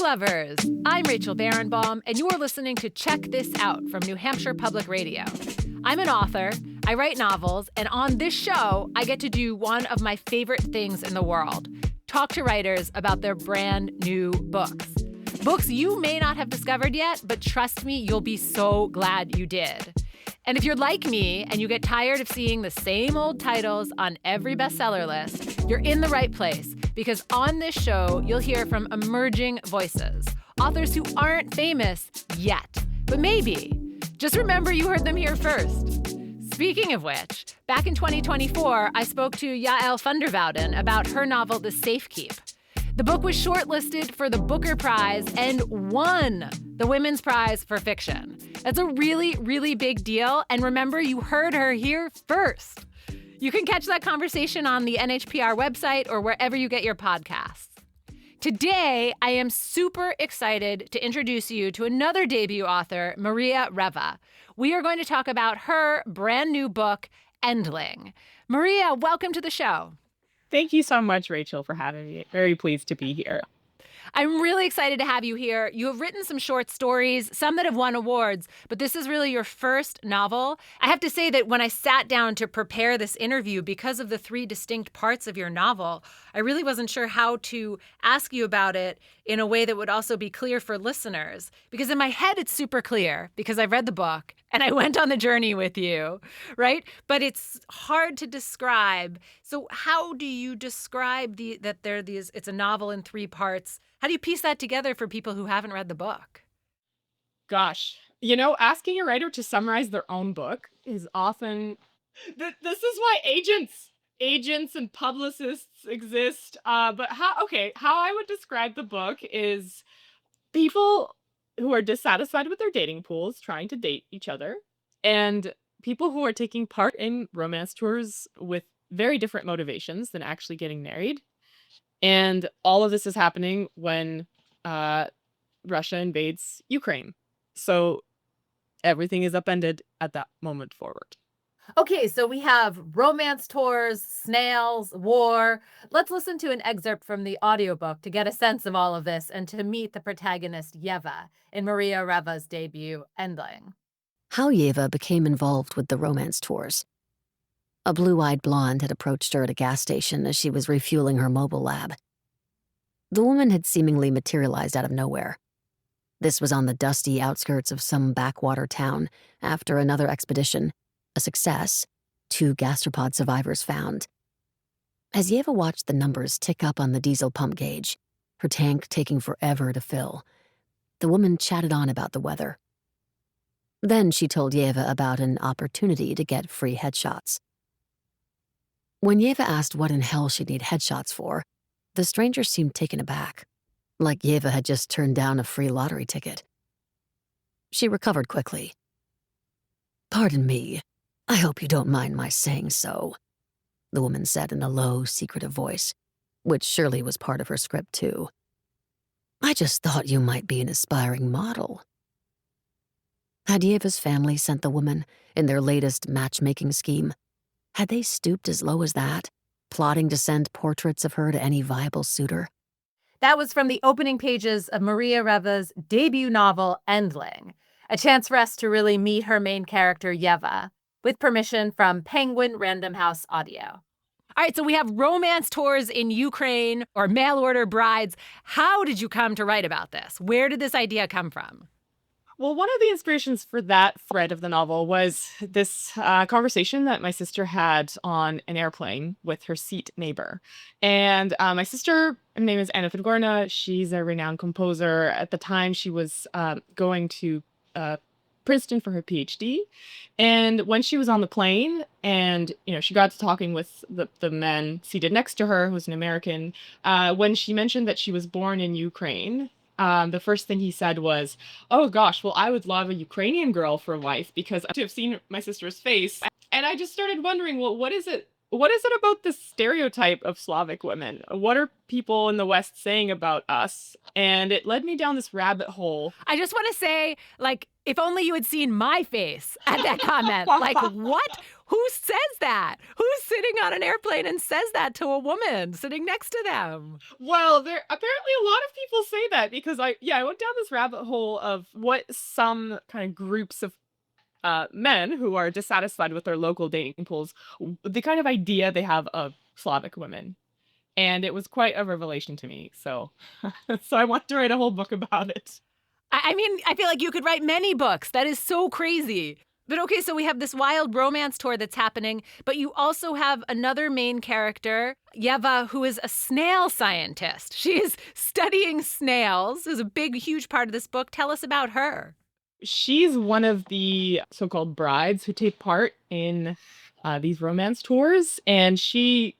book lovers! I'm Rachel Barenbaum, and you are listening to Check This Out from New Hampshire Public Radio. I'm an author, I write novels, and on this show, I get to do one of my favorite things in the world, talk to writers about their brand new books. Books you may not have discovered yet, but trust me, you'll be so glad you did. And if you're like me and you get tired of seeing the same old titles on every bestseller list, you're in the right place, because on this show, you'll hear from emerging voices, authors who aren't famous yet, but maybe. Just remember you heard them here first. Speaking of which, back in 2024, I spoke to Yael van der Wouden about her novel, The Safekeep. The book was shortlisted for the Booker Prize and won the Women's Prize for Fiction. That's a really, really big deal. And remember, you heard her here first. You can catch that conversation on the NHPR website or wherever you get your podcasts. Today, I am super excited to introduce you to another debut author, Maria Reva. We are going to talk about her brand new book, ENDLING. Maria, welcome to the show. Thank you so much, Rachel, for having me. Very pleased to be here. I'm really excited to have you here. You have written some short stories, some that have won awards, but this is really your first novel. I have to say that when I sat down to prepare this interview, because of the three distinct parts of your novel, I really wasn't sure how to ask you about it in a way that would also be clear for listeners. Because in my head, it's super clear because I've read the book and I went on the journey with you, right? But it's hard to describe. So how do you describe it's a novel in three parts? How do you piece that together for people who haven't read the book? Gosh, asking a writer to summarize their own book is often... This is why agents and publicists exist. But how I would describe the book is people who are dissatisfied with their dating pools trying to date each other, and people who are taking part in romance tours with very different motivations than actually getting married. And all of this is happening when Russia invades Ukraine. So everything is upended at that moment forward. Okay, so we have romance tours, snails, war. Let's listen to an excerpt from the audiobook to get a sense of all of this and to meet the protagonist, Yeva, in Maria Reva's debut, ENDLING. How Yeva became involved with the romance tours. A blue-eyed blonde had approached her at a gas station as she was refueling her mobile lab. The woman had seemingly materialized out of nowhere. This was on the dusty outskirts of some backwater town after another expedition, a success, 2 gastropod survivors found. As Yeva watched the numbers tick up on the diesel pump gauge, her tank taking forever to fill, the woman chatted on about the weather. Then she told Yeva about an opportunity to get free headshots. When Yeva asked what in hell she'd need headshots for, the stranger seemed taken aback, like Yeva had just turned down a free lottery ticket. She recovered quickly. "Pardon me, I hope you don't mind my saying so," the woman said in a low, secretive voice, which surely was part of her script too. "I just thought you might be an aspiring model." Had Yeva's family sent the woman in their latest matchmaking scheme? Had they stooped as low as that, plotting to send portraits of her to any viable suitor? That was from the opening pages of Maria Reva's debut novel, ENDLING, a chance for us to really meet her main character, Yeva, with permission from Penguin Random House Audio. All right, so we have romance tours in Ukraine or mail-order brides. How did you come to write about this? Where did this idea come from? Well, one of the inspirations for that thread of the novel was this conversation that my sister had on an airplane with her seat neighbor. And my sister, her name is Anna Fedgorna. She's a renowned composer. At the time, she was going to Princeton for her PhD. And when she was on the plane and, she got to talking with the man seated next to her, who was an American, when she mentioned that she was born in Ukraine, the first thing he said was, "Oh gosh, well, I would love a Ukrainian girl for a wife," because I have seen my sister's face. And I just started wondering, well, what is it about this stereotype of Slavic women? What are people in the West saying about us? And it led me down this rabbit hole. I just want to say, If only you had seen my face at that comment. Like, what? Who says that? Who's sitting on an airplane and says that to a woman sitting next to them? Well, there apparently a lot of people say that because I went down this rabbit hole of what some kind of groups of men who are dissatisfied with their local dating pools, the kind of idea they have of Slavic women. And it was quite a revelation to me. So, so I want to write a whole book about it. I mean, I feel like you could write many books. That is so crazy. But okay, so we have this wild romance tour that's happening, but you also have another main character, Reva, who is a snail scientist. She is studying snails. Is a big, huge part of this book. Tell us about her. She's one of the so-called brides who take part in these romance tours, and she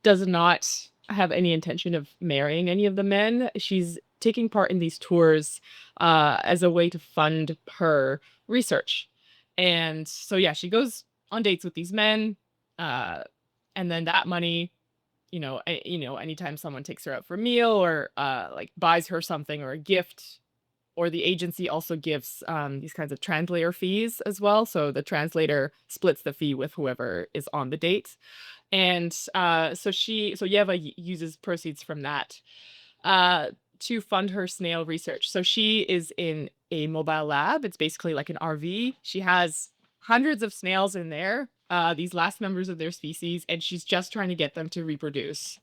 does not have any intention of marrying any of the men. She's taking part in these tours as a way to fund her research. And so, yeah, she goes on dates with these men, and then that money, anytime someone takes her out for a meal or like buys her something or a gift, or the agency also gives these kinds of translator fees as well. So the translator splits the fee with whoever is on the date. And so Reva uses proceeds from that to fund her snail research. So she is in a mobile lab. It's basically like an RV. She has hundreds of snails in there, these last members of their species, and she's just trying to get them to reproduce.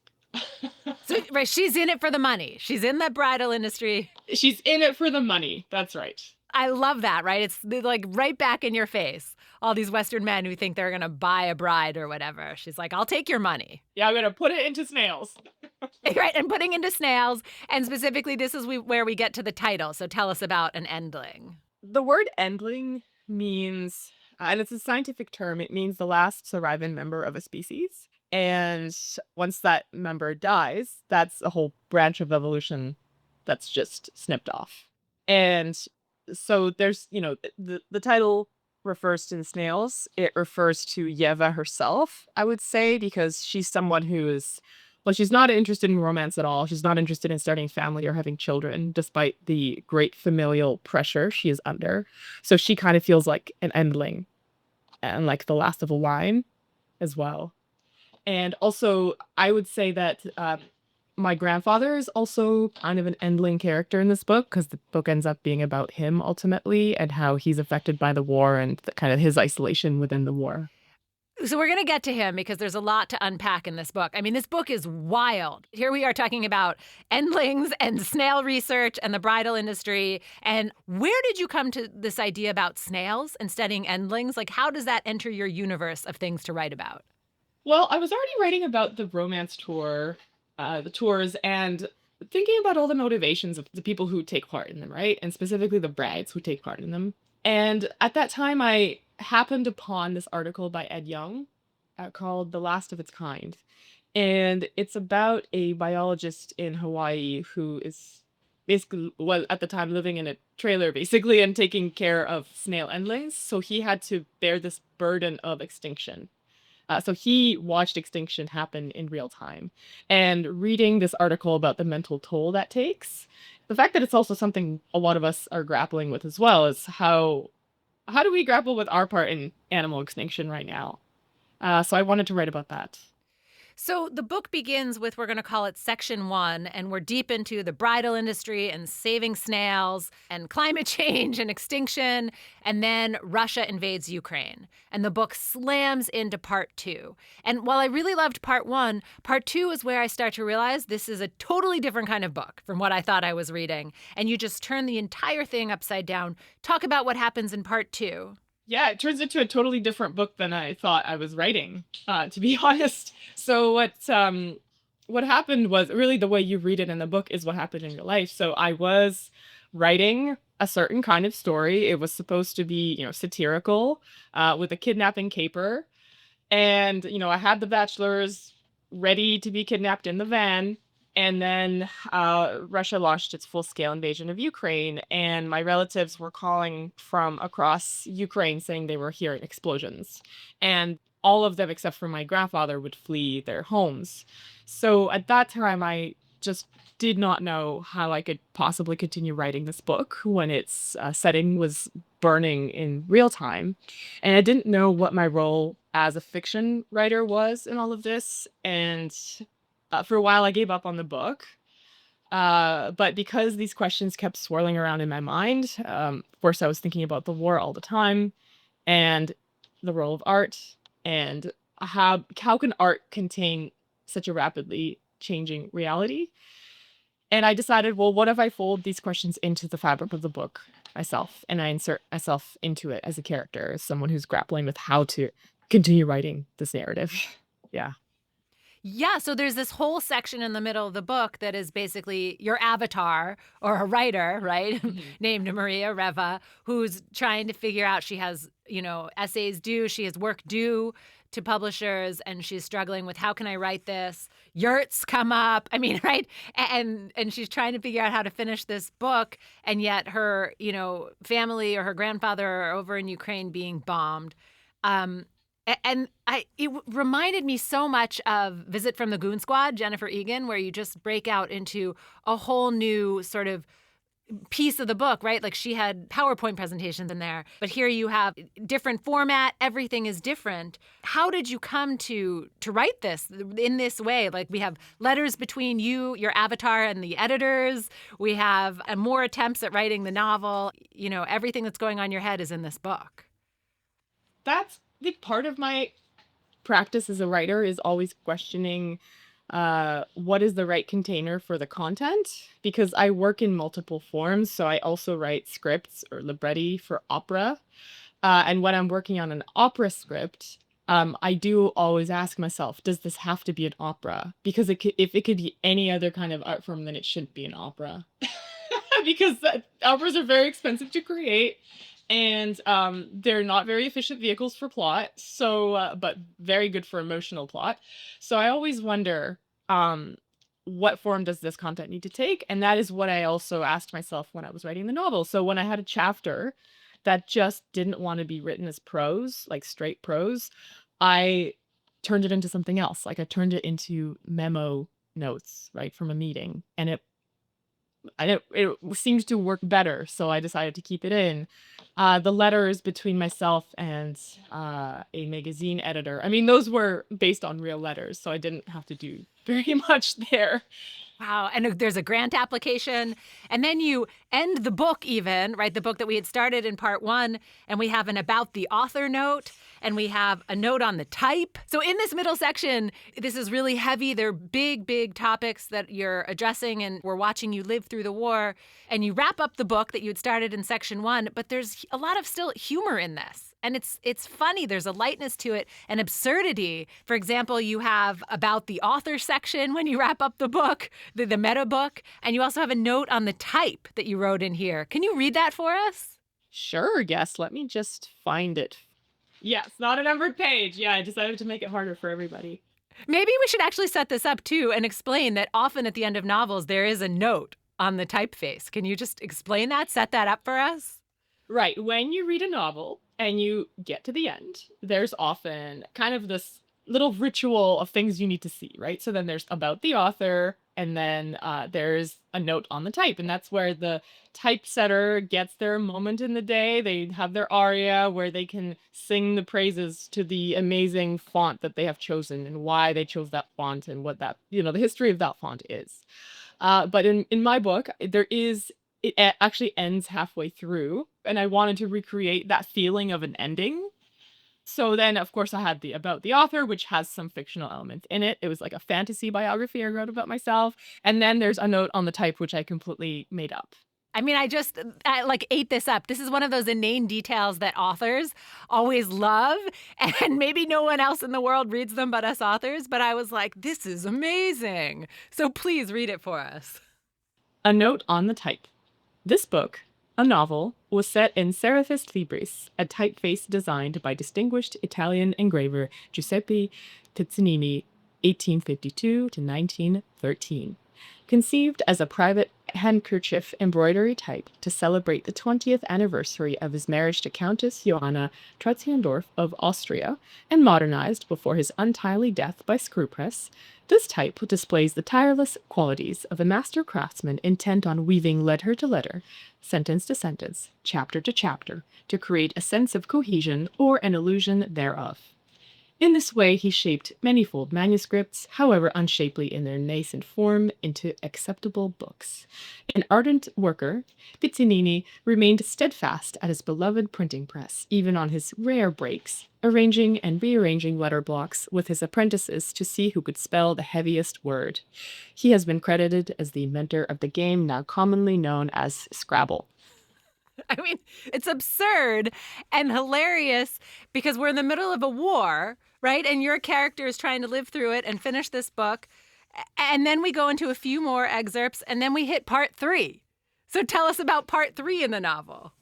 So, right, she's in it for the money. She's in the bridal industry. She's in it for the money. That's right. I love that, right? It's like right back in your face. All these Western men who think they're going to buy a bride or whatever. She's like, I'll take your money. Yeah, I'm going to put it into snails. Right, and putting into snails. And specifically, this is where we get to the title. So tell us about an endling. The word endling means, and it's a scientific term, it means the last surviving member of a species. And once that member dies, that's a whole branch of evolution that's just snipped off. And so there's, the title refers to the snails. It refers to Reva herself, I would say, because she's someone who is, well, she's not interested in romance at all. She's not interested in starting a family or having children, despite the great familial pressure she is under. So she kind of feels like an endling and like the last of a line as well. And also, I would say that my grandfather is also kind of an endling character in this book, because the book ends up being about him ultimately and how he's affected by the war and kind of his isolation within the war. So we're going to get to him because there's a lot to unpack in this book. I mean, this book is wild. Here we are talking about endlings and snail research and the bridal industry. And where did you come to this idea about snails and studying endlings? Like, how does that enter your universe of things to write about? Well, I was already writing about the romance tour, the tours, and thinking about all the motivations of the people who take part in them, right? And specifically the brides who take part in them. And at that time, I happened upon this article by Ed Young called The Last of Its Kind. And it's about a biologist in Hawaii who is basically, well, at the time living in a trailer, basically, and taking care of snail endlings. So he had to bear this burden of extinction. So he watched extinction happen in real time. And reading this article about the mental toll that takes, the fact that it's also something a lot of us are grappling with as well is how do we grapple with our part in animal extinction right now? So I wanted to write about that. So the book begins with, we're going to call it section 1, and we're deep into the bridal industry and saving snails and climate change and extinction. And then Russia invades Ukraine. And the book slams into part 2. And while I really loved part 1, part 2 is where I start to realize this is a totally different kind of book from what I thought I was reading. And you just turn the entire thing upside down. Talk about what happens in part 2. Yeah, it turns into a totally different book than I thought I was writing, to be honest. So what happened was really the way you read it in the book is what happened in real life. So I was writing a certain kind of story. It was supposed to be, satirical, with a kidnapping caper. And, I had the bachelors ready to be kidnapped in the van. And then Russia launched its full-scale invasion of Ukraine, and my relatives were calling from across Ukraine saying they were hearing explosions. And all of them, except for my grandfather, would flee their homes. So at that time, I just did not know how I could possibly continue writing this book when its setting was burning in real time. And I didn't know what my role as a fiction writer was in all of this. And for a while, I gave up on the book. But because these questions kept swirling around in my mind, of course, I was thinking about the war all the time and the role of art and how can art contain such a rapidly changing reality. And I decided, well, what if I fold these questions into the fabric of the book myself and I insert myself into it as a character, as someone who's grappling with how to continue writing this narrative. Yeah. Yeah, so there's this whole section in the middle of the book that is basically your avatar or a writer, right? Named Maria Reva, who's trying to figure out, she has, essays due, she has work due to publishers, and she's struggling with, how can I write this? Yurts come up. I mean, right? And she's trying to figure out how to finish this book, and yet her, family or her grandfather are over in Ukraine being bombed. And it reminded me so much of Visit from the Goon Squad, Jennifer Egan, where you just break out into a whole new sort of piece of the book, right? Like she had PowerPoint presentations in there, but here you have different format. Everything is different. How did you come to write this in this way? Like we have letters between you, your avatar, and the editors. We have more attempts at writing the novel. Everything that's going on in your head is in this book. That's the part of my practice as a writer, is always questioning what is the right container for the content, because I work in multiple forms. So I also write scripts or libretti for opera. And when I'm working on an opera script, I do always ask myself, does this have to be an opera? Because if it could be any other kind of art form, then it shouldn't be an opera. Because operas are very expensive to create. And they're not very efficient vehicles for plot, so but very good for emotional plot. So I always wonder, what form does this content need to take? And that is what I also asked myself when I was writing the novel. So when I had a chapter that just didn't want to be written as prose, like straight prose, I turned it into something else. Like I turned it into memo notes, right, from a meeting, and it seemed to work better, so I decided to keep it in. The letters between myself and a magazine editor, I mean, those were based on real letters, so I didn't have to do very much there. Wow. And there's a grant application. And then you end the book even, right? The book that we had started in part 1. And we have an about the author note. And we have a note on the type. So in this middle section, this is really heavy. They're big, big topics that you're addressing. And we're watching you live through the war. And you wrap up the book that you had started in section 1. But there's a lot of still humor in this. And it's funny. There's a lightness to it, an absurdity. For example, you have about the author section when you wrap up the book, the meta book, and you also have a note on the type that you wrote in here. Can you read that for us? Sure, yes. Let me just find it. Yes, not a numbered page. Yeah, I decided to make it harder for everybody. Maybe we should actually set this up, too, and explain that often at the end of novels, there is a note on the typeface. Can you just explain that, set that up for us? Right. When you read a novel and you get to the end, there's often kind of this little ritual of things you need to see, right? So then there's about the author, and then there's a note on the type. And that's where the typesetter gets their moment in the day. They have their aria where they can sing the praises to the amazing font that they have chosen and why they chose that font and what that, the history of that font is. But in my book, it actually ends halfway through, and I wanted to recreate that feeling of an ending. So then, of course, I had the about the author, which has some fictional elements in it. It was like a fantasy biography I wrote about myself. And then there's a note on the type, which I completely made up. I mean, I ate this up. This is one of those inane details that authors always love. And maybe no one else in the world reads them but us authors. But I was like, this is amazing. So please read it for us. A note on the type. This book, a novel, was set in Serifis Libris, a typeface designed by distinguished Italian engraver Giuseppe Pizzinini, 1852 to 1913. Conceived as a private handkerchief embroidery type to celebrate the 20th anniversary of his marriage to Countess Johanna Trotziendorf of Austria and modernized before his untimely death by screwpress, this type displays the tireless qualities of a master craftsman intent on weaving letter to letter, sentence to sentence, chapter to chapter, to create a sense of cohesion or an illusion thereof. In this way, he shaped manifold manuscripts, however unshapely in their nascent form, into acceptable books. An ardent worker, Pizzinini remained steadfast at his beloved printing press, even on his rare breaks, arranging and rearranging letter blocks with his apprentices to see who could spell the heaviest word. He has been credited as the inventor of the game now commonly known as Scrabble. I mean, it's absurd and hilarious because we're in the middle of a war, right? And your character is trying to live through it and finish this book. And then we go into a few more excerpts and then we hit part 3. So tell us about part 3 in the novel.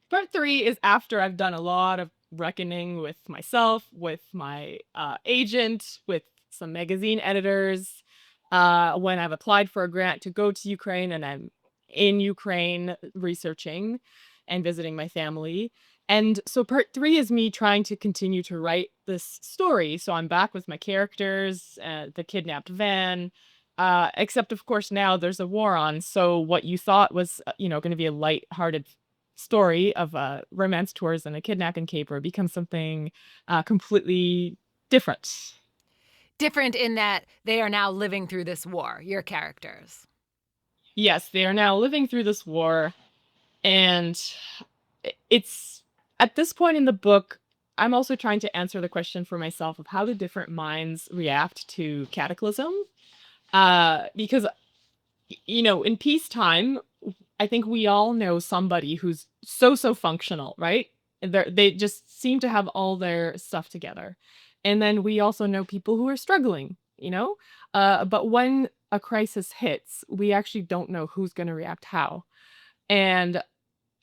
Part 3 is after I've done a lot of reckoning with myself, with my agent, with some magazine editors, when I've applied for a grant to go to Ukraine and I'm in Ukraine researching and visiting my family. And so part 3 is me trying to continue to write this story. So I'm back with my characters, the kidnapped van, except of course now there's a war on. So what you thought was, going to be a light-hearted story of romance tours and a kidnapping caper becomes something completely different. Different in that they are now living through this war, your characters. Yes, they are now living through this war, and it's at this point in the book, I'm also trying to answer the question for myself of how do different minds react to cataclysm? Because, in peacetime, I think we all know somebody who's so functional, right? They just seem to have all their stuff together. And then we also know people who are struggling, but when a crisis hits, we actually don't know who's going to react how. And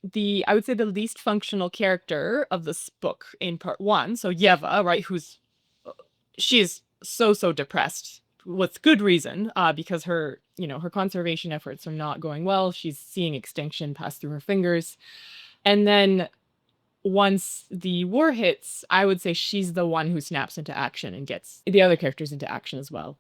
I would say the least functional character of this book in part 1, so Yeva, right, she is so depressed with good reason, because her conservation efforts are not going well. She's seeing extinction pass through her fingers. And then once the war hits, I would say she's the one who snaps into action and gets the other characters into action as well.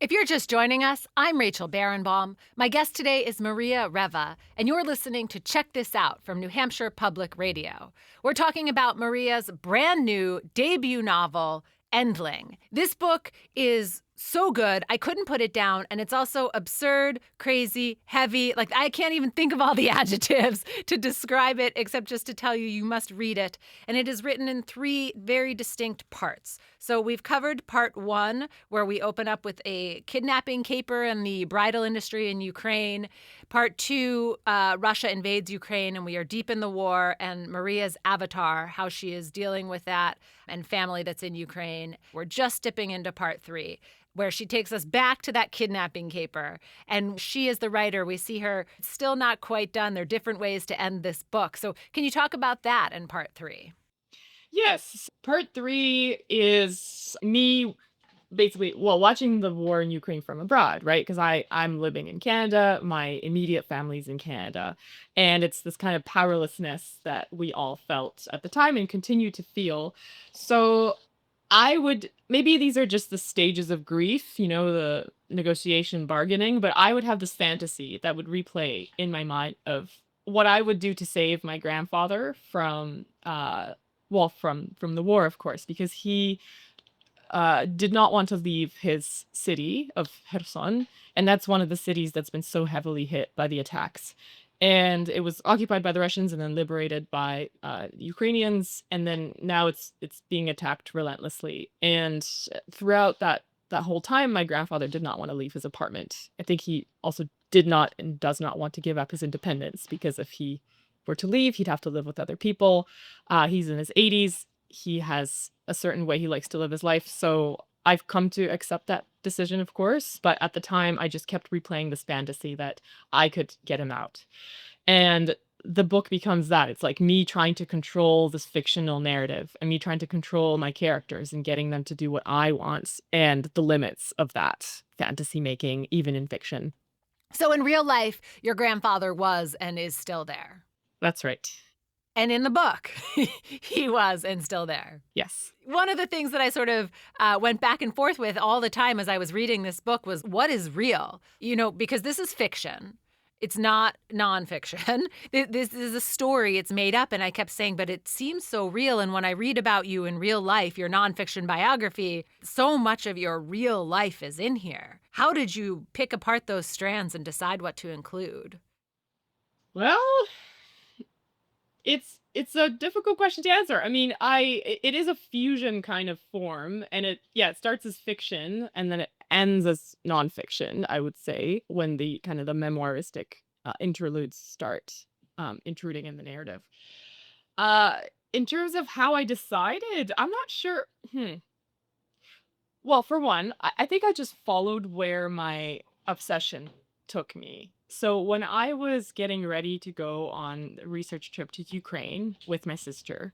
If you're just joining us, I'm Rachel Barenbaum. My guest today is Maria Reva, and you're listening to Check This Out from New Hampshire Public Radio. We're talking about Maria's brand new debut novel, ENDLING. This book is so good, I couldn't put it down, and it's also absurd, crazy, heavy. Like, I can't even think of all the adjectives to describe it, except just to tell you, you must read it. And it is written in 3 very distinct parts. So we've covered part 1, where we open up with a kidnapping caper in the bridal industry in Ukraine. Part 2, Russia invades Ukraine, and we are deep in the war, and Maria's avatar, how she is dealing with that, and family that's in Ukraine. We're just dipping into part 3, where she takes us back to that kidnapping caper. And she is the writer. We see her still not quite done. There are different ways to end this book. So can you talk about that in part 3? Yes. Part 3 is me basically, watching the war in Ukraine from abroad, right? Because I'm living in Canada, my immediate family's in Canada, and it's this kind of powerlessness that we all felt at the time and continue to feel. So maybe these are just the stages of grief, the negotiation, bargaining, but I would have this fantasy that would replay in my mind of what I would do to save my grandfather from the war, of course, because he did not want to leave his city of Kherson, and that's one of the cities that's been so heavily hit by the attacks. And it was occupied by the Russians and then liberated by Ukrainians, and then now it's being attacked relentlessly. And throughout that whole time, my grandfather did not want to leave his apartment. I think he also did not and does not want to give up his independence, because if he were to leave, he'd have to live with other people. He's in his 80s. He has a certain way he likes to live his life. So I've come to accept that decision, of course. But at the time, I just kept replaying this fantasy that I could get him out. And the book becomes that. It's like me trying to control this fictional narrative and me trying to control my characters and getting them to do what I want, and the limits of that fantasy making, even in fiction. So in real life, your grandfather was and is still there. That's right. And in the book, he was and still there. Yes. One of the things that I sort of went back and forth with all the time as I was reading this book was, what is real? Because this is fiction. It's not nonfiction. This is a story. It's made up. And I kept saying, but it seems so real. And when I read about you in real life, your nonfiction biography, so much of your real life is in here. How did you pick apart those strands and decide what to include? Well, it's a difficult question to answer. I mean, it is a fusion kind of form, and it starts as fiction and then it ends as nonfiction, I would say, when the kind of the memoiristic interludes start intruding in the narrative. In terms of how I decided, I'm not sure. Well, for one, I think I just followed where my obsession took me. So when I was getting ready to go on a research trip to Ukraine with my sister,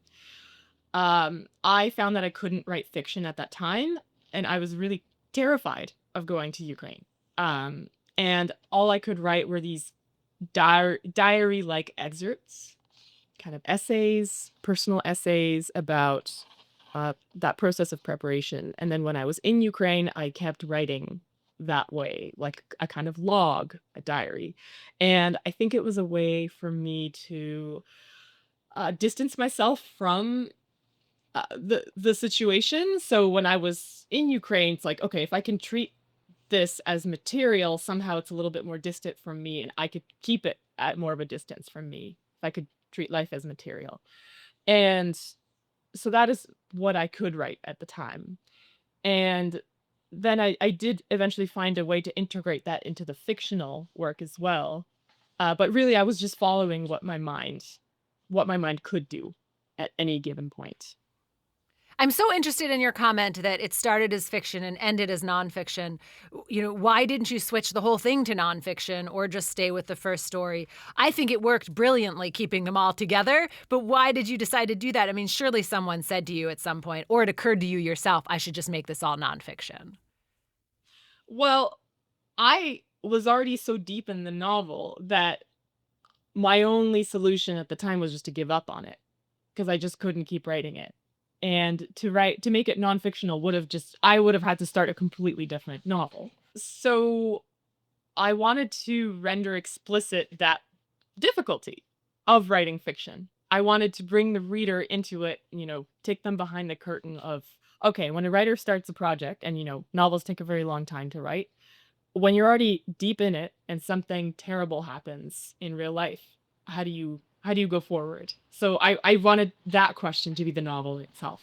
I found that I couldn't write fiction at that time, and I was really terrified of going to Ukraine. And all I could write were these diary-like excerpts, kind of essays, personal essays about that process of preparation. And then when I was in Ukraine, I kept writing that way, like a kind of log, a diary. And I think it was a way for me to distance myself from the situation. So when I was in Ukraine, it's like, okay, if I can treat this as material, somehow it's a little bit more distant from me, and I could keep it at more of a distance from me if I could treat life as material. And so that is what I could write at the time. And then I did eventually find a way to integrate that into the fictional work as well. But really, I was just following what my mind could do at any given point. I'm so interested in your comment that it started as fiction and ended as nonfiction. Why didn't you switch the whole thing to nonfiction or just stay with the first story? I think it worked brilliantly keeping them all together, but why did you decide to do that? I mean, surely someone said to you at some point, or it occurred to you yourself, I should just make this all nonfiction. Well, I was already so deep in the novel that my only solution at the time was just to give up on it because I just couldn't keep writing it. And to make it non-fictional I would have had to start a completely different novel. So I wanted to render explicit that difficulty of writing fiction. I wanted to bring the reader into it, take them behind the curtain of, okay, when a writer starts a project, and novels take a very long time to write, when you're already deep in it and something terrible happens in real life, how do you go forward? So I wanted that question to be the novel itself.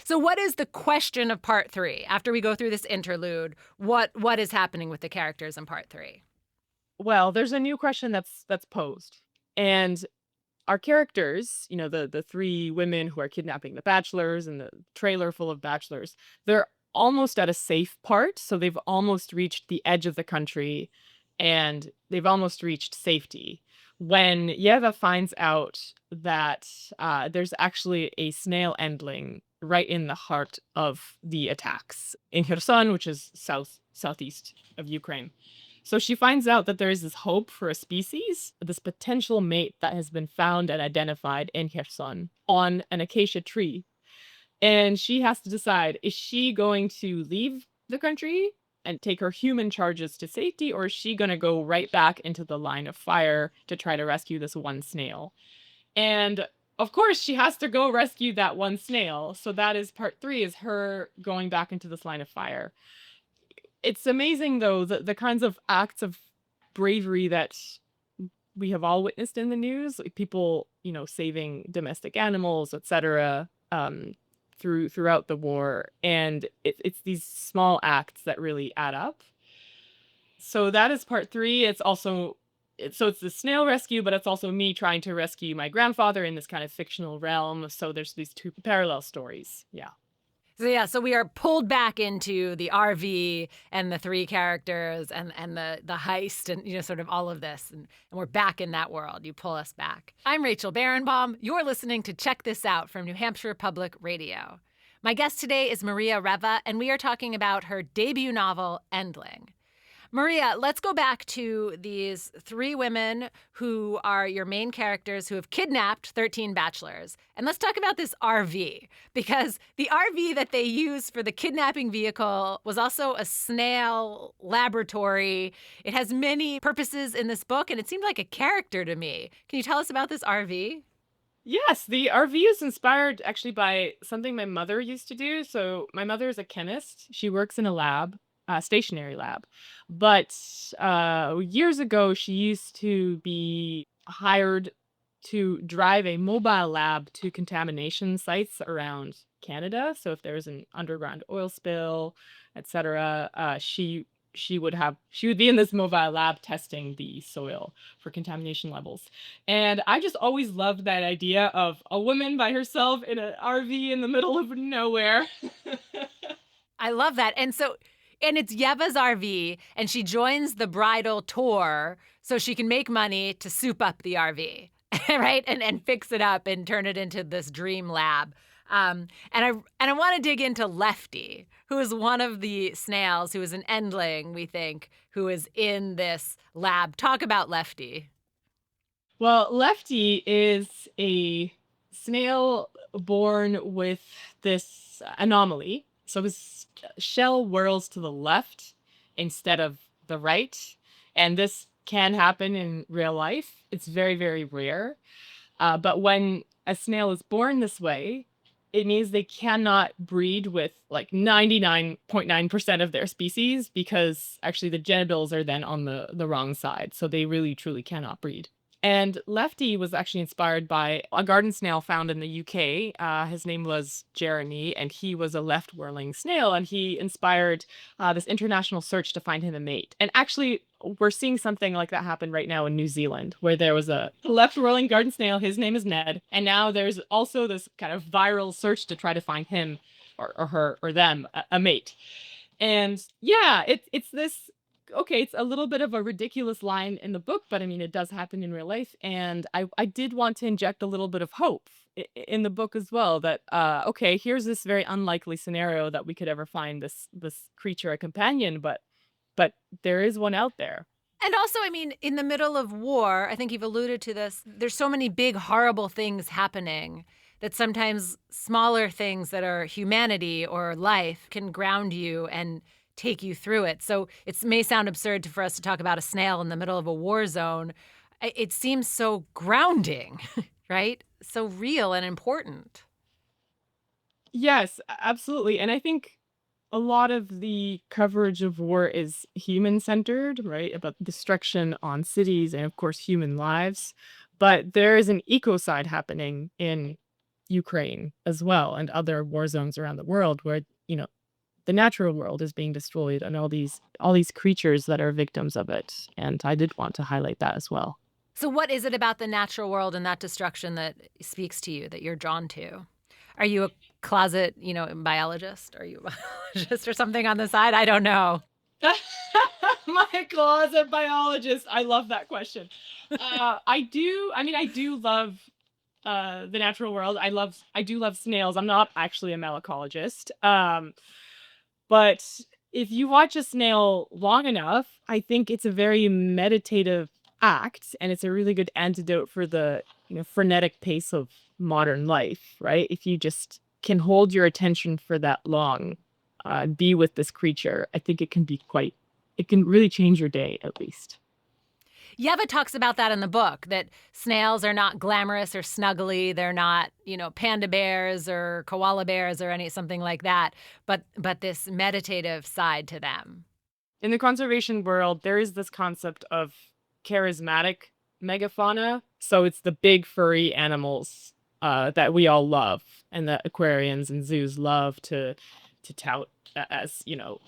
So what is the question of part 3? After we go through this interlude, what is happening with the characters in part 3? Well, there's a new question that's posed. And our characters, the 3 women who are kidnapping the bachelors and the trailer full of bachelors, they're almost at a safe part. So they've almost reached the edge of the country and they've almost reached safety when Reva finds out that there's actually a snail endling right in the heart of the attacks in Kherson, which is southeast of Ukraine. So she finds out that there is this hope for a species, this potential mate that has been found and identified in Kherson on an acacia tree. And she has to decide, is she going to leave the country and take her human charges to safety, or is she going to go right back into the line of fire to try to rescue this one snail? And of course, she has to go rescue that one snail. So that is part 3, is her going back into this line of fire. It's amazing, though, the kinds of acts of bravery that we have all witnessed in the news, like people, saving domestic animals, etc., throughout the war. And it's these small acts that really add up. So that is part 3. It's the snail rescue, but it's also me trying to rescue my grandfather in this kind of fictional realm. So there's these 2 parallel stories. Yeah. So we are pulled back into the RV and the 3 characters and the heist and, sort of all of this. And we're back in that world. You pull us back. I'm Rachel Barenbaum. You're listening to Check This Out from New Hampshire Public Radio. My guest today is Maria Reva, and we are talking about her debut novel, ENDLING. Maria, let's go back to these three women who are your main characters who have kidnapped 13 bachelors. And let's talk about this RV, because the RV that they used for the kidnapping vehicle was also a snail laboratory. It has many purposes in this book, and it seemed like a character to me. Can you tell us about this RV? Yes, the RV is inspired actually by something my mother used to do. So my mother is a chemist. She works in a lab, a stationary lab. But years ago, she used to be hired to drive a mobile lab to contamination sites around Canada. So if there was an underground oil spill, etc., she would be in this mobile lab testing the soil for contamination levels. And I just always loved that idea of a woman by herself in an RV in the middle of nowhere. I love that. And it's Yeva's RV, and she joins the bridal tour so she can make money to soup up the RV, right? And fix it up and turn it into this dream lab. And I want to dig into Lefty, who is one of the snails, who is an endling, we think, who is in this lab. Talk about Lefty. Well, Lefty is a snail born with this anomaly. So his shell whirls to the left instead of the right. And this can happen in real life. It's very, very rare. But when a snail is born this way, it means they cannot breed with like 99.9% of their species, because actually the genitals are then on the wrong side. So they really, truly cannot breed. And Lefty was actually inspired by a garden snail found in the UK. His name was Jeremy, and he was a left-whirling snail, and he inspired this international search to find him a mate. And actually, we're seeing something like that happen right now in New Zealand, where there was a left-whirling garden snail. His name is Ned. And now there's also this kind of viral search to try to find him or her or them a mate. And yeah, it's this. Okay, it's a little bit of a ridiculous line in the book, but I mean, it does happen in real life. And I did want to inject a little bit of hope in the book as well, that, okay, here's this very unlikely scenario that we could ever find this creature a companion, but there is one out there. And also, I mean, in the middle of war, I think you've alluded to this, there's so many big, horrible things happening that sometimes smaller things that are humanity or life can ground you and take you through it. So it may sound absurd for us to talk about a snail in the middle of a war zone. It seems so grounding, right? So real and important. Yes, absolutely. And I think a lot of the coverage of war is human-centered, right? About destruction on cities and, of course, human lives. But there is an ecocide happening in Ukraine as well, and other war zones around the world where, the natural world is being destroyed, and all these creatures that are victims of it. And I did want to highlight that as well. So what is it about the natural world and that destruction that speaks to you, that you're drawn to? Are you a closet, biologist? Are you a biologist or something on the side? I don't know. My closet biologist. I love that question. I do love the natural world. I do love snails. I'm not actually a malacologist. But if you watch a snail long enough, I think it's a very meditative act, and it's a really good antidote for the frenetic pace of modern life, right? If you just can hold your attention for that long, be with this creature, I think it can really change your day, at least. Yeva talks about that in the book, that snails are not glamorous or snuggly. They're not, panda bears or koala bears or something like that, but this meditative side to them. In the conservation world, there is this concept of charismatic megafauna. So it's the big furry animals that we all love, and that aquariums and zoos love to tout as,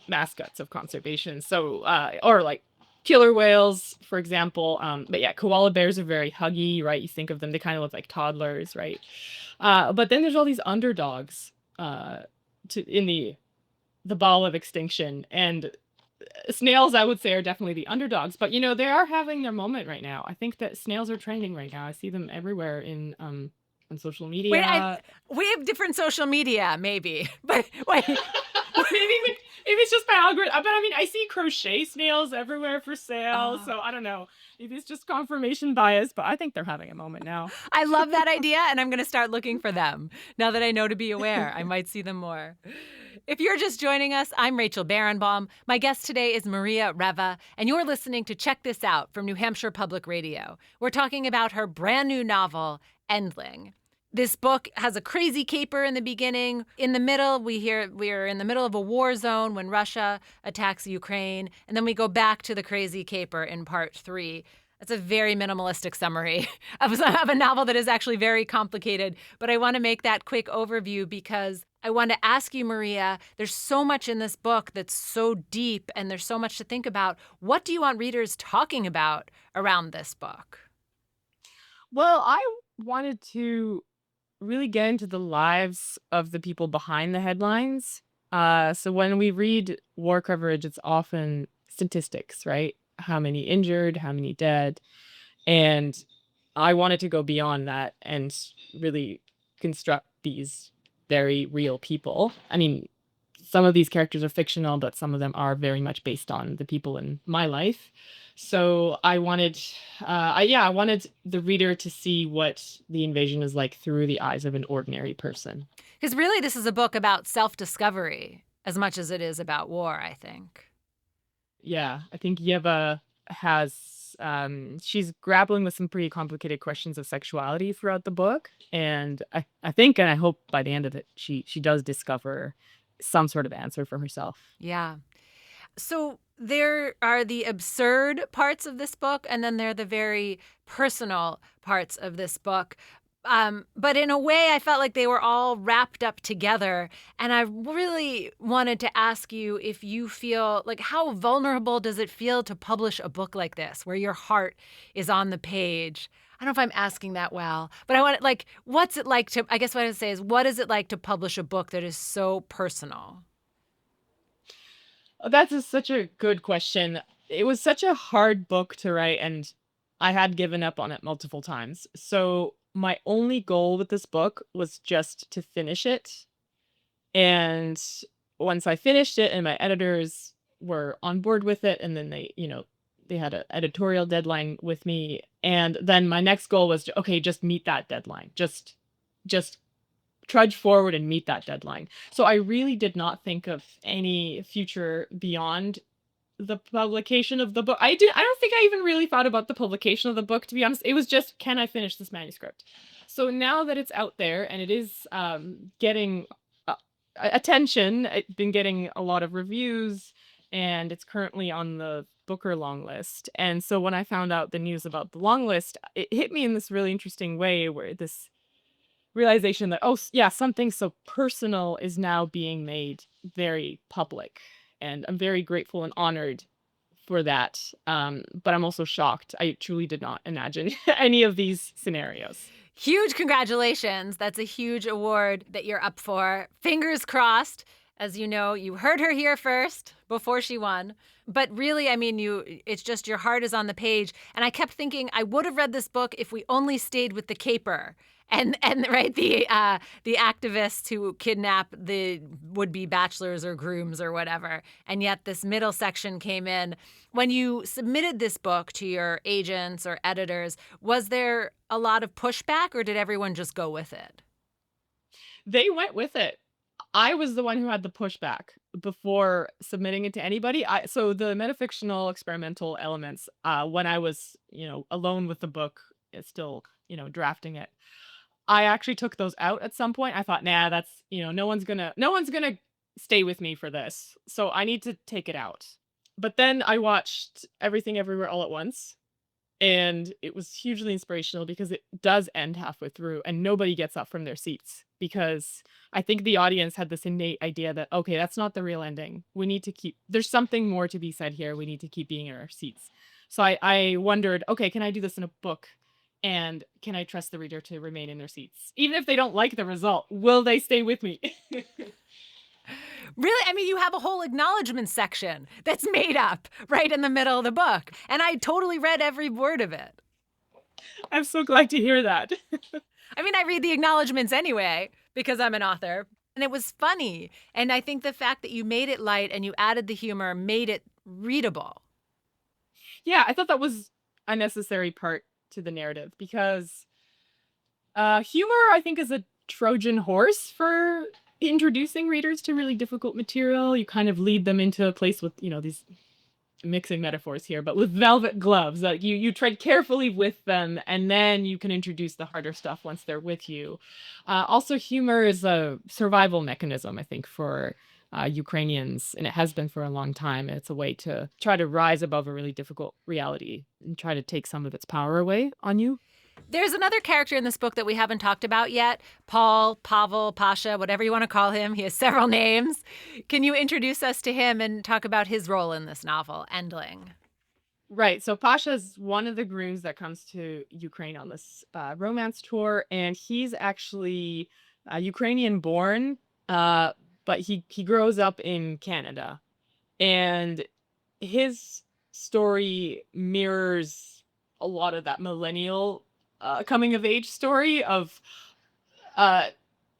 mascots of conservation. So, or like killer whales, for example. But yeah, koala bears are very huggy, right? You think of them, they kind of look like toddlers, right? But then there's all these underdogs in the ball of extinction. And snails, I would say, are definitely the underdogs. But, they are having their moment right now. I think that snails are trending right now. I see them everywhere on social media. Wait, we have different social media, maybe. But wait. Maybe it's just my algorithm. But I mean, I see crochet snails everywhere for sale. Oh. So I don't know. Maybe it's just confirmation bias, but I think they're having a moment now. I love that idea, and I'm going to start looking for them. Now that I know to be aware, I might see them more. If you're just joining us, I'm Rachel Barenbaum. My guest today is Maria Reva, and you're listening to Check This Out from New Hampshire Public Radio. We're talking about her brand new novel, ENDLING. This book has a crazy caper in the beginning. In the middle, we're in the middle of a war zone when Russia attacks Ukraine. And then we go back to the crazy caper in part 3. That's a very minimalistic summary of a novel that is actually very complicated. But I want to make that quick overview because I want to ask you, Maria, there's so much in this book that's so deep and there's so much to think about. What do you want readers talking about around this book? Well, I wanted to really get into the lives of the people behind the headlines. So when we read war coverage, it's often statistics, right? How many injured, how many dead. And I wanted to go beyond that and really construct these very real people. I mean, some of these characters are fictional, but some of them are very much based on the people in my life. So I wanted, I wanted the reader to see what the invasion is like through the eyes of an ordinary person. Because really, this is a book about self-discovery as much as it is about war, I think. Yeah, I think Yeva has, she's grappling with some pretty complicated questions of sexuality throughout the book. And I think, and I hope by the end of it, she does discover some sort of answer for herself. Yeah. So there are the absurd parts of this book, and then there are the very personal parts of this book. But in a way, I felt like they were all wrapped up together. And I really wanted to ask you if you feel like how vulnerable does it feel to publish a book like this, where your heart is on the page? I don't know if I'm asking that well, but I want what's it like to, I guess what I would say is, what is it like to publish a book that is so personal? Oh, such a good question. It was such a hard book to write, and I had given up on it multiple times. So my only goal with this book was just to finish it. And once I finished it and my editors were on board with it, and then they had an editorial deadline with me. And then my next goal was okay, just meet that deadline. Just trudge forward and meet that deadline. So I really did not think of any future beyond the publication of the book. I don't think I even really thought about the publication of the book, to be honest. It was just, can I finish this manuscript? So now that it's out there and it is getting attention, it's been getting a lot of reviews, and it's currently on the Booker long list. And so when I found out the news about the long list, it hit me in this really interesting way, where this realization that, oh yeah, something so personal is now being made very public. And I'm very grateful and honored for that. But I'm also shocked. I truly did not imagine any of these scenarios. Huge congratulations. That's a huge award that you're up for. Fingers crossed. As you know, you heard her here first before she won. But really, I mean, it's just your heart is on the page. And I kept thinking I would have read this book if we only stayed with the caper. And right, the activists who kidnap the would-be bachelors or grooms or whatever. And yet this middle section came in. When you submitted this book to your agents or editors, was there a lot of pushback, or did everyone just go with it? They went with it. I was the one who had the pushback before submitting it to anybody. So the metafictional experimental elements, when I was, alone with the book, still, drafting it, I actually took those out at some point. I thought, nah, that's, no one's gonna stay with me for this. So I need to take it out. But then I watched Everything Everywhere All at Once, and it was hugely inspirational because it does end halfway through and nobody gets up from their seats, because I think the audience had this innate idea that, okay, that's not the real ending. There's something more to be said here. We need to keep being in our seats. So I wondered, okay, can I do this in a book? And can I trust the reader to remain in their seats? Even if they don't like the result, will they stay with me? Really? I mean, you have a whole acknowledgement section that's made up right in the middle of the book. And I totally read every word of it. I'm so glad to hear that. I mean, I read the acknowledgements anyway, because I'm an author. And it was funny. And I think the fact that you made it light and you added the humor made it readable. Yeah, I thought that was a necessary part to the narrative because humor, I think, is a Trojan horse for introducing readers to really difficult material. You kind of lead them into a place with, these mixing metaphors here, but with velvet gloves. Like you tread carefully with them, and then you can introduce the harder stuff once they're with you. Also, humor is a survival mechanism, I think, for Ukrainians, and it has been for a long time. It's a way to try to rise above a really difficult reality and try to take some of its power away on you. There's another character in this book that we haven't talked about yet. Paul, Pavel, Pasha, whatever you want to call him. He has several names. Can you introduce us to him and talk about his role in this novel, ENDLING? Right. So Pasha is one of the grooms that comes to Ukraine on this romance tour, and he's actually Ukrainian born, but he grows up in Canada, and his story mirrors a lot of that millennial coming of age story of uh,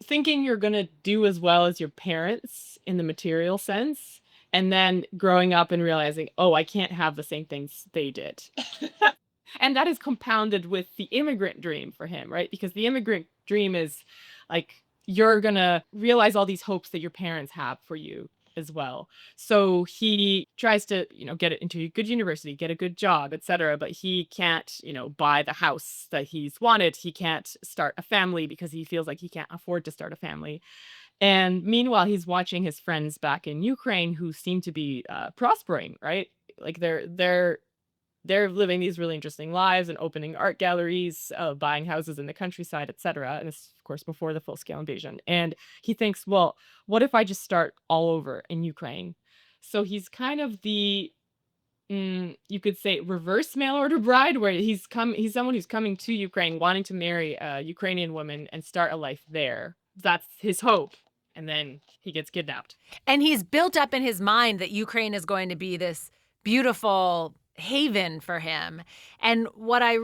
thinking you're going to do as well as your parents in the material sense, and then growing up and realizing, oh, I can't have the same things they did. And that is compounded with the immigrant dream for him, right? Because the immigrant dream is like, you're going to realize all these hopes that your parents have for you as well. So he tries to, get it into a good university, get a good job, etc. But he can't, buy the house that he's wanted. He can't start a family because he feels like he can't afford to start a family. And meanwhile, he's watching his friends back in Ukraine who seem to be prospering, right? Like they're living these really interesting lives and opening art galleries, buying houses in the countryside, etc. And this, of course, before the full-scale invasion. And he thinks, well, what if I just start all over in Ukraine? So he's kind of the, you could say, reverse mail order bride, where he's someone who's coming to Ukraine, wanting to marry a Ukrainian woman and start a life there. That's his hope. And then he gets kidnapped. And he's built up in his mind that Ukraine is going to be this beautiful haven for him. And when I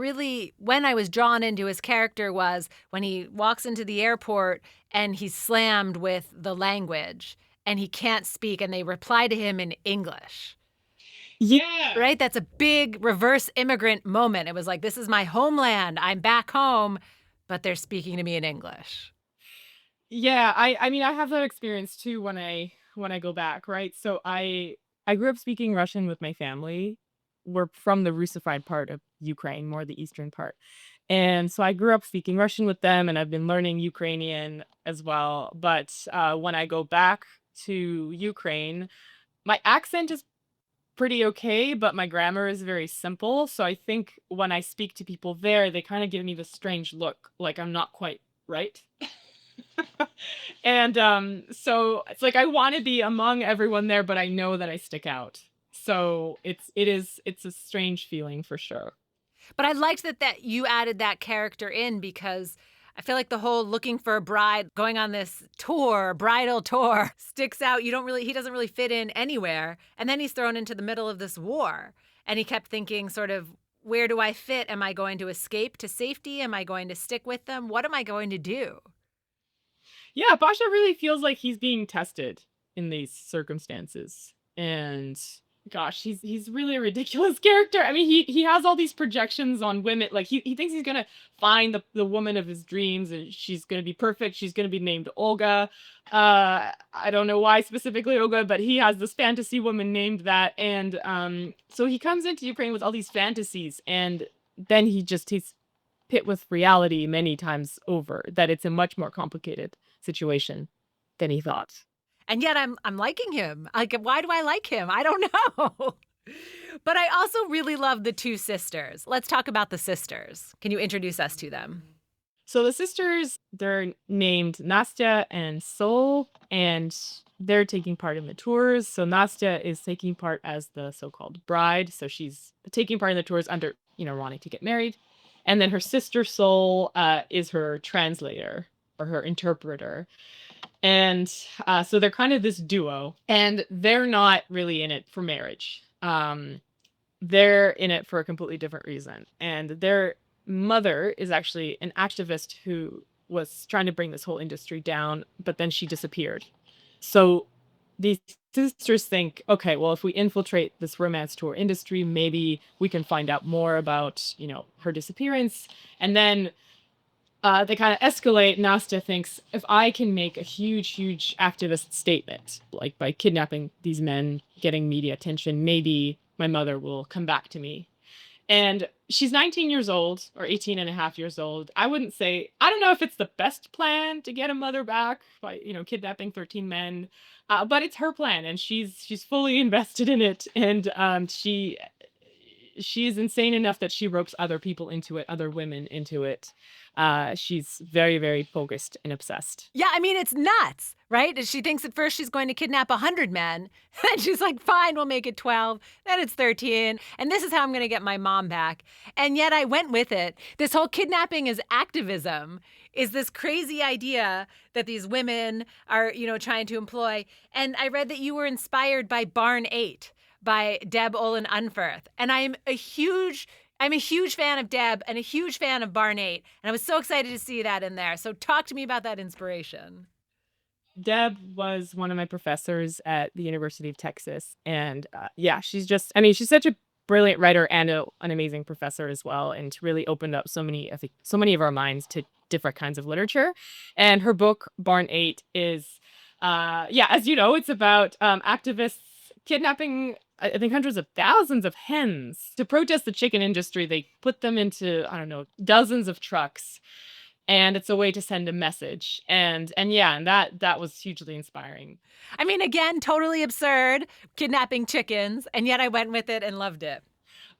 was drawn into his character was when he walks into the airport and he's slammed with the language and he can't speak and they reply to him in English. Yeah. Right? That's a big reverse immigrant moment. It was like, this is my homeland. I'm back home, but they're speaking to me in English. Yeah, I mean, I have that experience too when I go back, right? So I grew up speaking Russian with my family. We're from the Russified part of Ukraine, more the eastern part. And so I grew up speaking Russian with them, and I've been learning Ukrainian as well. But when I go back to Ukraine, my accent is pretty okay, but my grammar is very simple. So I think when I speak to people there, they kind of give me this strange look, like I'm not quite right. And so it's like I want to be among everyone there, but I know that I stick out. So it's a strange feeling for sure. But I liked that you added that character in because I feel like the whole looking for a bride, going on this tour, bridal tour, sticks out. He doesn't really fit in anywhere. And then he's thrown into the middle of this war. And he kept thinking sort of, where do I fit? Am I going to escape to safety? Am I going to stick with them? What am I going to do? Yeah, Basha really feels like he's being tested in these circumstances. And gosh, he's really a ridiculous character. I mean, he has all these projections on women. Like he thinks he's gonna find the woman of his dreams and she's gonna be perfect. She's gonna be named Olga. I don't know why specifically Olga, but he has this fantasy woman named that. And so he comes into Ukraine with all these fantasies, and then he's hit with reality many times over that it's a much more complicated situation than he thought. And yet I'm liking him. Like, why do I like him? I don't know. But I also really love the two sisters. Let's talk about the sisters. Can you introduce us to them? So the sisters, they're named Nastya and Sol, and they're taking part in the tours. So Nastya is taking part as the so-called bride. So she's taking part in the tours under, wanting to get married. And then her sister Sol is her translator or her interpreter. And so they're kind of this duo, and they're not really in it for marriage. They're in it for a completely different reason. And their mother is actually an activist who was trying to bring this whole industry down, but then she disappeared. So these sisters think, okay, well, if we infiltrate this romance tour industry, maybe we can find out more about, her disappearance. And then they kind of escalate. Nasta thinks, if I can make a huge activist statement, like by kidnapping these men, getting media attention, maybe my mother will come back to me. And she's 19 years old, or 18 and a half years old. I don't know if it's the best plan to get a mother back by, kidnapping 13 men, but it's her plan, and she's fully invested in it. And she is insane enough that she ropes other people into it, other women into it. She's very, very focused and obsessed. Yeah, I mean, it's nuts, right? She thinks at first she's going to kidnap 100 men. And she's like, fine, we'll make it 12. Then it's 13. And this is how I'm going to get my mom back. And yet I went with it. This whole kidnapping as activism is this crazy idea that these women are, trying to employ. And I read that you were inspired by Barn 8 by Deb Olin Unferth. And I'm a huge fan of Deb and a huge fan of Barn 8. And I was so excited to see that in there. So talk to me about that inspiration. Deb was one of my professors at the University of Texas. And she's such a brilliant writer and an amazing professor as well. And really opened up so many of our minds to different kinds of literature. And her book, Barn 8, is, as you know, it's about activists kidnapping, I think, hundreds of thousands of hens to protest the chicken industry. They put them into, dozens of trucks, and it's a way to send a message. And that was hugely inspiring. I mean, again, totally absurd, kidnapping chickens, and yet I went with it and loved it.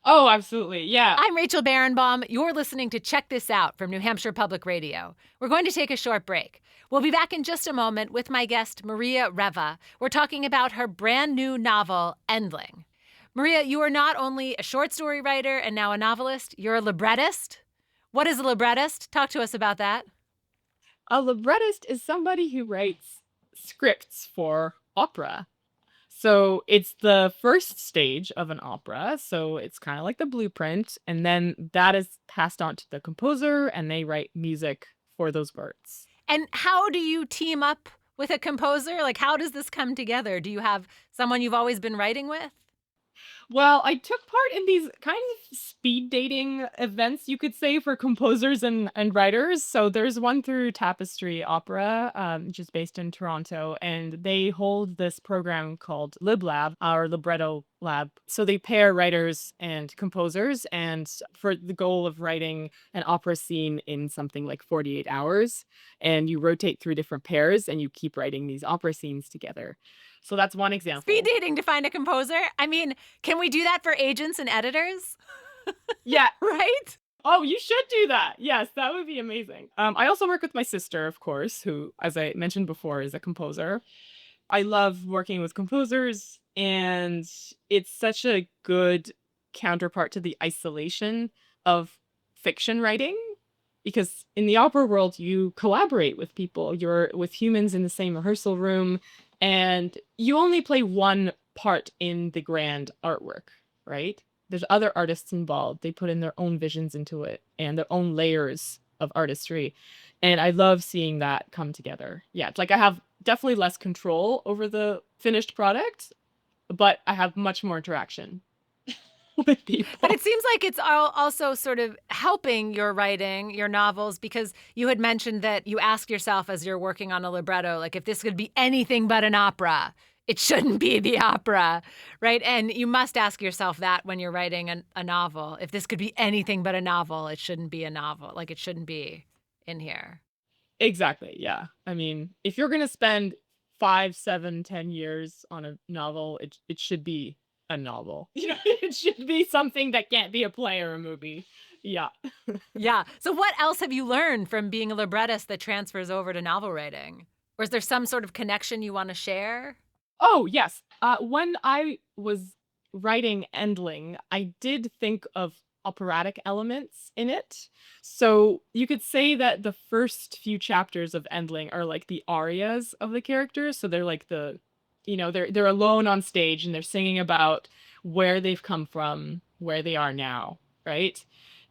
Oh, absolutely. Yeah. I'm Rachel Barenbaum. You're listening to Check This Out from New Hampshire Public Radio. We're going to take a short break. We'll be back in just a moment with my guest, Maria Reva. We're talking about her brand new novel, ENDLING. Maria, you are not only a short story writer and now a novelist, you're a librettist. What is a librettist? Talk to us about that. A librettist is somebody who writes scripts for opera. So it's the first stage of an opera. So it's kind of like the blueprint. And then that is passed on to the composer, and they write music for those words. And how do you team up with a composer? Like, how does this come together? Do you have someone you've always been writing with? Well, I took part in these kind of speed dating events, you could say, for composers and writers. So there's one through Tapestry Opera, which is based in Toronto, and they hold this program called LibLab, our libretto lab. So they pair writers and composers, and for the goal of writing an opera scene in something like 48 hours, and you rotate through different pairs, and you keep writing these opera scenes together. So that's one example. Speed dating to find a composer? I mean, can we do that for agents and editors? Yeah. Right? Oh, you should do that. Yes, that would be amazing. I also work with my sister, of course, who, as I mentioned before, is a composer. I love working with composers, and it's such a good counterpart to the isolation of fiction writing. Because in the opera world, you collaborate with people. You're with humans in the same rehearsal room, and you only play one part in the grand artwork, right? There's other artists involved. They put in their own visions into it and their own layers of artistry. And I love seeing that come together. Yeah, it's like I have definitely less control over the finished product, but I have much more interaction with people. But it seems like it's also sort of helping your writing, your novels, because you had mentioned that you ask yourself as you're working on a libretto, like, if this could be anything but an opera, it shouldn't be the opera, right? And you must ask yourself that when you're writing a novel. If this could be anything but a novel, it shouldn't be a novel. Like, it shouldn't be in here. Exactly, yeah. I mean, if you're going to spend 5, 7, 10 years on a novel, it should be a novel. It should be something that can't be a play or a movie. Yeah. Yeah. So what else have you learned from being a librettist that transfers over to novel writing? Or is there some sort of connection you want to share? Oh, yes. When I was writing ENDLING, I did think of operatic elements in it. So you could say that the first few chapters of ENDLING are like the arias of the characters. So they're like they're alone on stage, and they're singing about where they've come from, where they are now, right?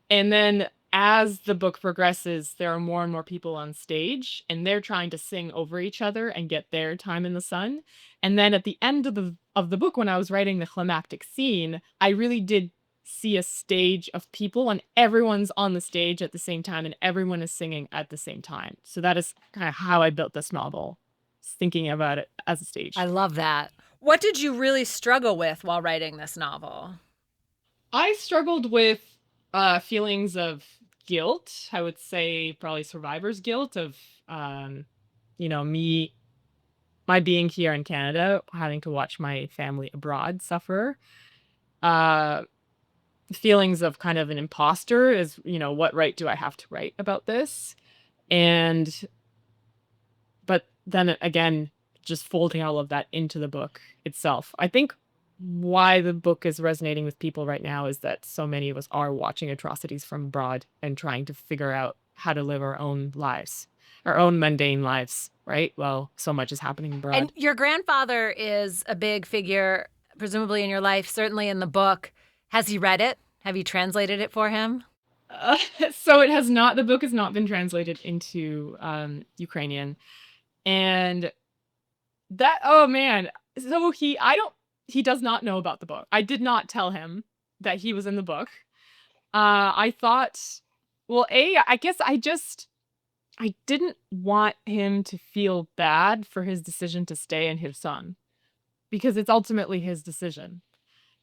And then as the book progresses, there are more and more people on stage, and they're trying to sing over each other and get their time in the sun. And then at the end of the book, when I was writing the climactic scene, I really did see a stage of people, and everyone's on the stage at the same time, and everyone is singing at the same time. So that is kind of how I built this novel, thinking about it as a stage. I love that. What did you really struggle with while writing this novel? I struggled with feelings of guilt. I would say probably survivor's guilt of, my being here in Canada, having to watch my family abroad suffer. Uh, Feelings of kind of an imposter is, what right do I have to write about this? But then again, just folding all of that into the book itself. I think why the book is resonating with people right now is that so many of us are watching atrocities from abroad and trying to figure out how to live our own lives, our own mundane lives, right? Well, so much is happening abroad. And your grandfather is a big figure, presumably in your life, certainly in the book. Has he read it? Have you translated it for him? So it has not. The book has not been translated into Ukrainian, and that. Oh man. So he does not know about the book. I did not tell him that he was in the book. I thought, well, I guess I didn't want him to feel bad for his decision to stay in Kherson, because it's ultimately his decision.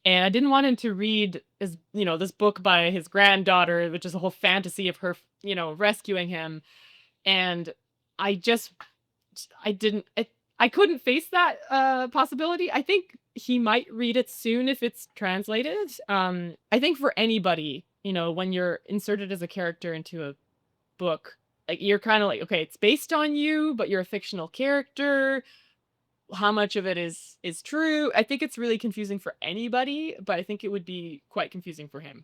And I didn't want him to read this book by his granddaughter, which is a whole fantasy of her, rescuing him. And I couldn't face that possibility. I think he might read it soon if it's translated. I think for anybody, when you're inserted as a character into a book, like you're kind of like, okay, it's based on you, but you're a fictional character. How much of it is true? I think it's really confusing for anybody, but I think it would be quite confusing for him.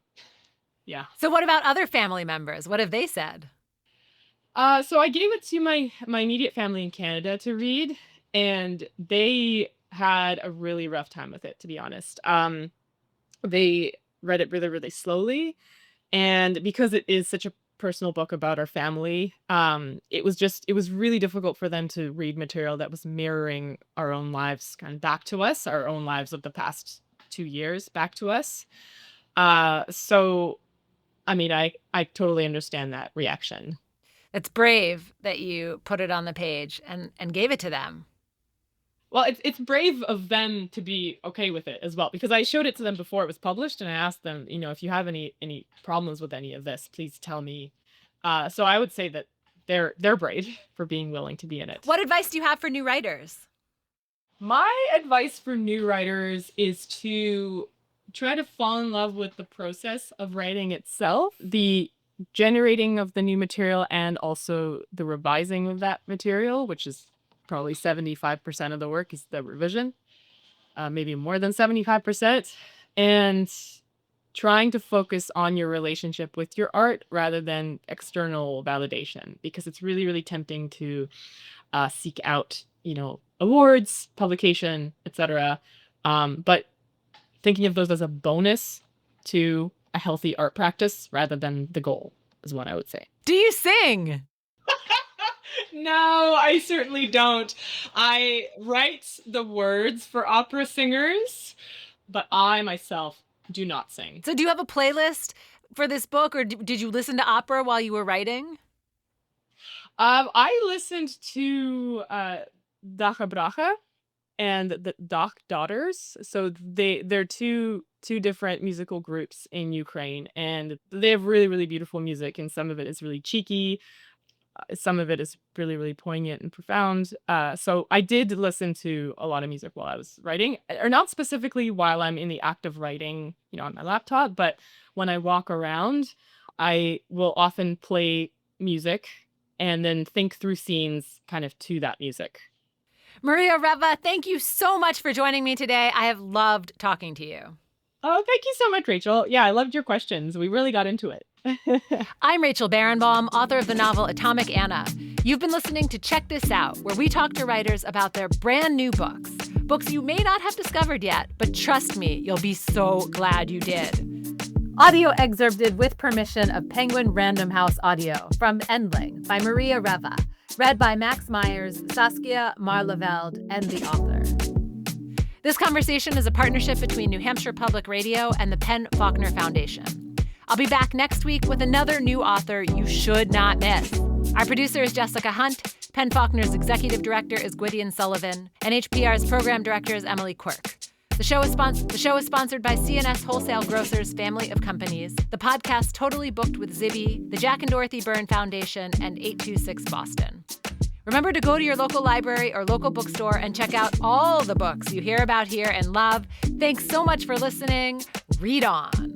Yeah. So what about other family members? What have they said? So I gave it to my immediate family in Canada to read, and they had a really rough time with it, to be honest. They read it really, really slowly, and because it is such a personal book about our family, it was really difficult for them to read material that was mirroring our own lives kind of back to us, our own lives of the past 2 years back to us. So I mean, I totally understand that reaction. It's brave that you put it on the page and gave it to them. Well, it's brave of them to be okay with it as well, because I showed it to them before it was published, and I asked them, if you have any problems with any of this, please tell me. So I would say that they're brave for being willing to be in it. What advice do you have for new writers? My advice for new writers is to try to fall in love with the process of writing itself, the generating of the new material, and also the revising of that material, which is probably 75% of the work is the revision, maybe more than 75%, and trying to focus on your relationship with your art rather than external validation, because it's really, really tempting to seek out, awards, publication, etc. But thinking of those as a bonus to a healthy art practice rather than the goal is what I would say. Do you sing? No, I certainly don't. I write the words for opera singers, but I myself do not sing. So do you have a playlist for this book, or did you listen to opera while you were writing? I listened to Dacha Bracha and the Dach Daughters. So they're two different musical groups in Ukraine, and they have really, really beautiful music, and some of it is really cheeky. Some of it is really, really poignant and profound. So I did listen to a lot of music while I was writing, or not specifically while I'm in the act of writing, on my laptop, but when I walk around, I will often play music and then think through scenes kind of to that music. Maria Reva, thank you so much for joining me today. I have loved talking to you. Oh, thank you so much, Rachel. Yeah, I loved your questions. We really got into it. I'm Rachel Barenbaum, author of the novel Atomic Anna. You've been listening to Check This Out, where we talk to writers about their brand new books. Books you may not have discovered yet, but trust me, you'll be so glad you did. Audio excerpted with permission of Penguin Random House Audio from ENDLING by Maria Reva. Read by Max Myers, Saskia Marleveld, and the author. This conversation is a partnership between New Hampshire Public Radio and the Penn Faulkner Foundation. I'll be back next week with another new author you should not miss. Our producer is Jessica Hunt. Penn Faulkner's executive director is Gwydion Sullivan. NHPR's program director is Emily Quirk. The show is sponsored by CNS Wholesale Grocers Family of Companies, the podcast Totally Booked with Zibby, the Jack and Dorothy Byrne Foundation, and 826 Boston. Remember to go to your local library or local bookstore and check out all the books you hear about here and love. Thanks so much for listening. Read on.